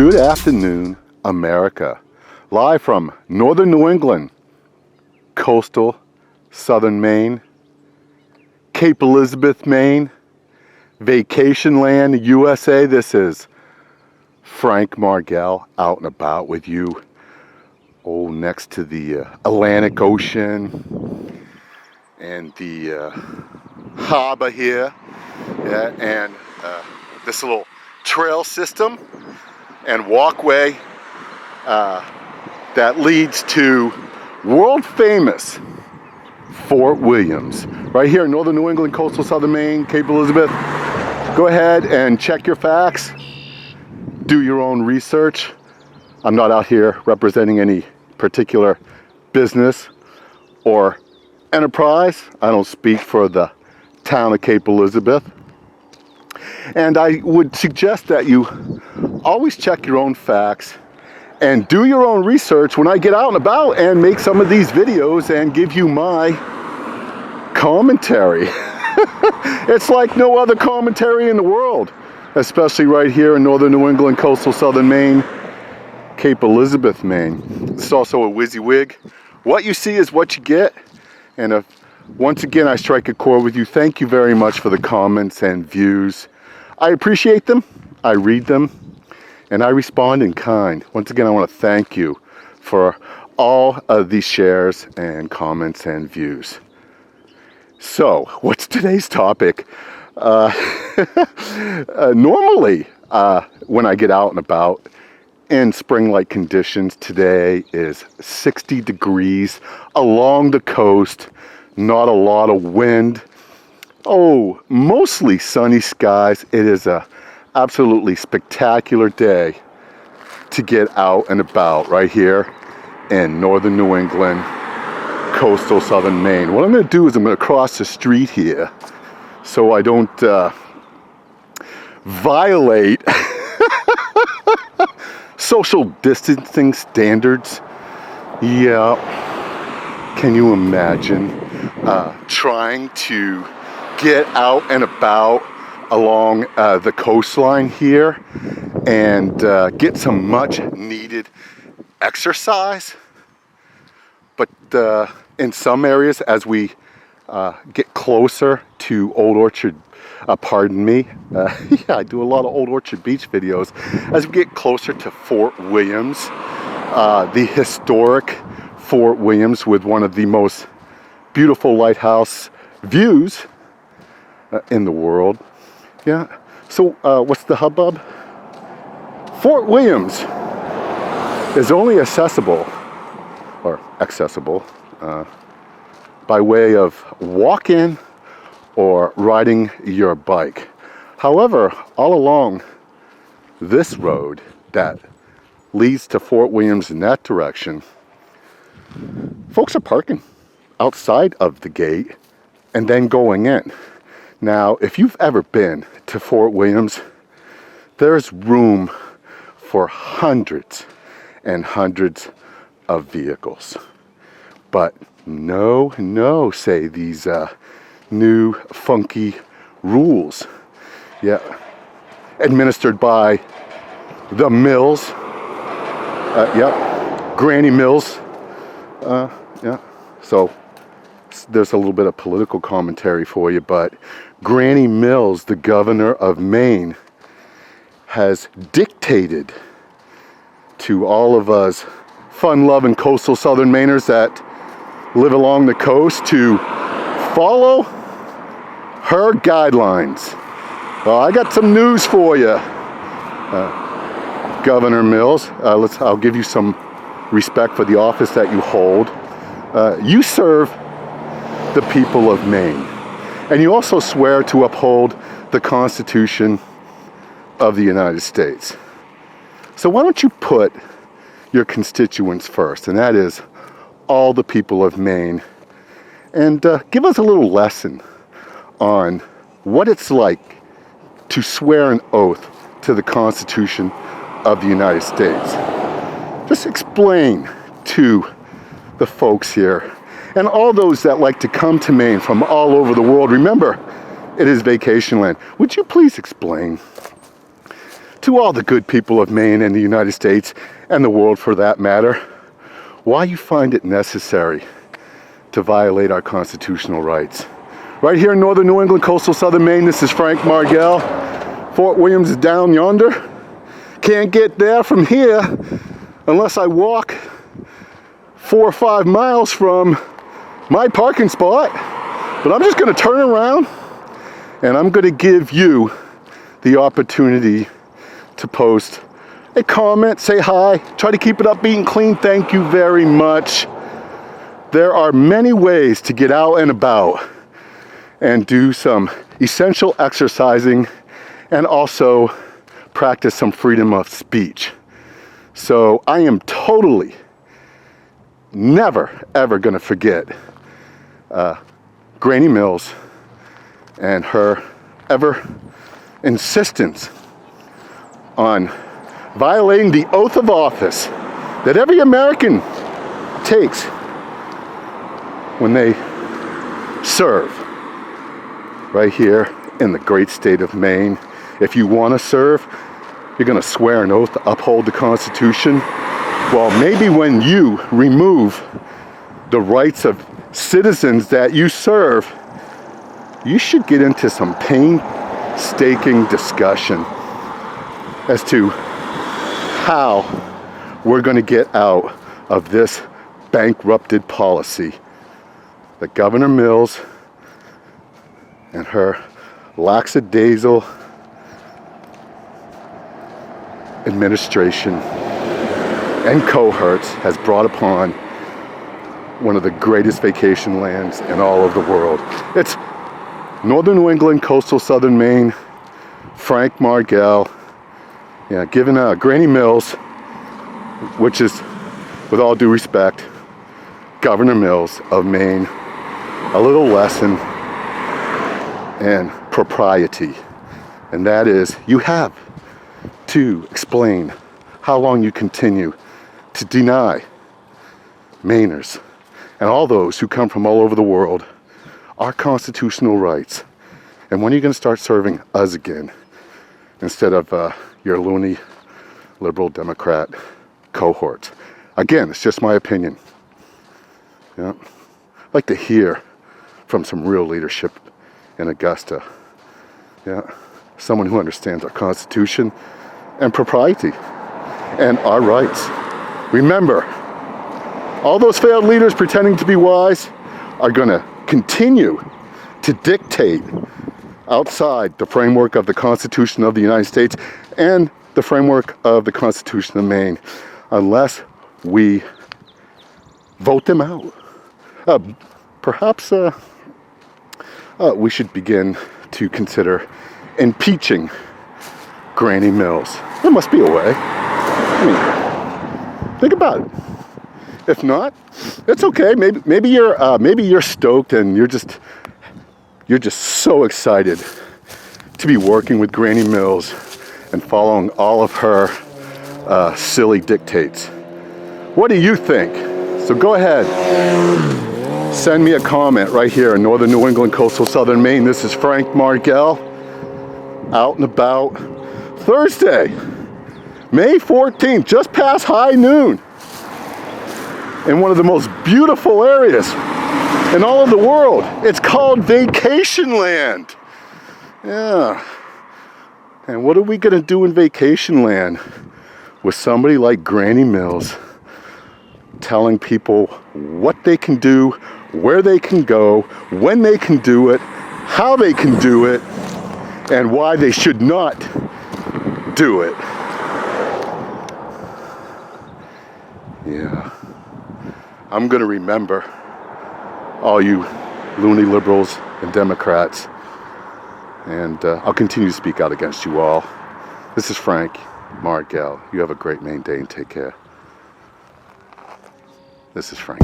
Good afternoon, America. Live from northern New England, coastal southern Maine, Cape Elizabeth, Maine, Vacation Land USA. This is Frank Margel out and about with you. Oh, next to the Atlantic Ocean and the harbor here, yeah, and this little trail system and walkway that leads to world famous Fort Williams, right here in northern New England, coastal southern Maine, Cape Elizabeth. Go ahead and check your facts, do your own research. I'm not out here representing any particular business or enterprise. I don't speak for the town of Cape Elizabeth. And I would suggest that you always check your own facts and do your own research when I get out and about and make some of these videos and give you my commentary. It's like no other commentary in the world, especially right here in northern New England, coastal southern Maine, Cape Elizabeth, Maine. It's also a WYSIWYG. What you see is what you get. And if once again I strike a chord with you, thank you very much for the comments and views. I appreciate them, I read them, and I respond in kind. Once again, I want to thank you for all of these shares and comments and views. So, what's today's topic? Normally, when I get out and about in spring-like conditions, today is 60 degrees along the coast, not a lot of wind. Oh, mostly sunny skies. It is a absolutely spectacular day to get out and about right here in northern New England, coastal southern Maine. What I'm going to do is I'm going to cross the street here so I don't violate social distancing standards. Yeah, can you imagine trying to get out and about along the coastline here and get some much needed exercise? But in some areas, as we get closer to Old Orchard, pardon me, yeah, I do a lot of Old Orchard Beach videos. As we get closer to Fort Williams, the historic Fort Williams with one of the most beautiful lighthouse views in the world. Yeah, so what's the hubbub? Fort Williams is only accessible by way of walk-in or riding your bike. However, all along this road that leads to Fort Williams in that direction, folks are parking outside of the gate and then going in. Now, if you've ever been to Fort Williams, there's room for hundreds and hundreds of vehicles. But no, say these new funky rules, yeah, administered by the Mills, Granny Mills, yeah. So there's a little bit of political commentary for you, but Granny Mills, the governor of Maine, has dictated to all of us fun-loving coastal southern Mainers that live along the coast to follow her guidelines. Well, I got some news for you, Governor Mills. I'll give you some respect for the office that you hold. You serve the people of Maine, and you also swear to uphold the Constitution of the United States. So why don't you put your constituents first, and that is all the people of Maine, and give us a little lesson on what it's like to swear an oath to the Constitution of the United States. Just explain to the folks here and all those that like to come to Maine from all over the world. Remember, it is vacation land. Would you please explain to all the good people of Maine and the United States, and the world for that matter, why you find it necessary to violate our constitutional rights. Right here in northern New England, coastal southern Maine, this is Frank Margel. Fort Williams is down yonder. Can't get there from here unless I walk 4 or 5 miles from my parking spot. But I'm just gonna turn around and I'm gonna give you the opportunity to post a comment, say hi, try to keep it upbeat and clean. Thank you very much. There are many ways to get out and about and do some essential exercising and also practice some freedom of speech. So I am totally never ever gonna forget Granny Mills and her ever insistence on violating the oath of office that every American takes when they serve right here in the great state of Maine. If you want to serve, you're going to swear an oath to uphold the Constitution. Well, maybe when you remove the rights of citizens that you serve, you should get into some painstaking discussion as to how we're going to get out of this bankrupted policy that Governor Mills and her lackadaisical administration and cohorts has brought upon one of the greatest vacation lands in all of the world. It's northern New England, coastal southern Maine, Frank Margel, giving Granny Mills, which is, with all due respect, Governor Mills of Maine, a little lesson in propriety. And that is, you have to explain how long you continue to deny Mainers and all those who come from all over the world our constitutional rights. And when are you going to start serving us again instead of your loony liberal Democrat cohort? Again, it's just my opinion. I'd like to hear from some real leadership in Augusta. Someone who understands our Constitution and propriety and our rights. Remember, all those failed leaders pretending to be wise are going to continue to dictate outside the framework of the Constitution of the United States and the framework of the Constitution of Maine unless we vote them out. Perhaps we should begin to consider impeaching Granny Mills. There must be a way. I mean, think about it. If not, it's okay. Maybe you're stoked and you're just so excited to be working with Granny Mills and following all of her silly dictates. What do you think? So go ahead. Send me a comment right here in northern New England, coastal southern Maine. This is Frank Margel, out and about. Thursday, May 14th, just past high noon, in one of the most beautiful areas in all of the world. It's called Vacation Land. Yeah. And what are we going to do in Vacation Land with somebody like Granny Mills telling people what they can do, where they can go, when they can do it, how they can do it, and why they should not do it? Yeah. I'm going to remember all you loony liberals and Democrats, and I'll continue to speak out against you all. This is Frank Margel. You have a great Maine day and take care. This is Frank.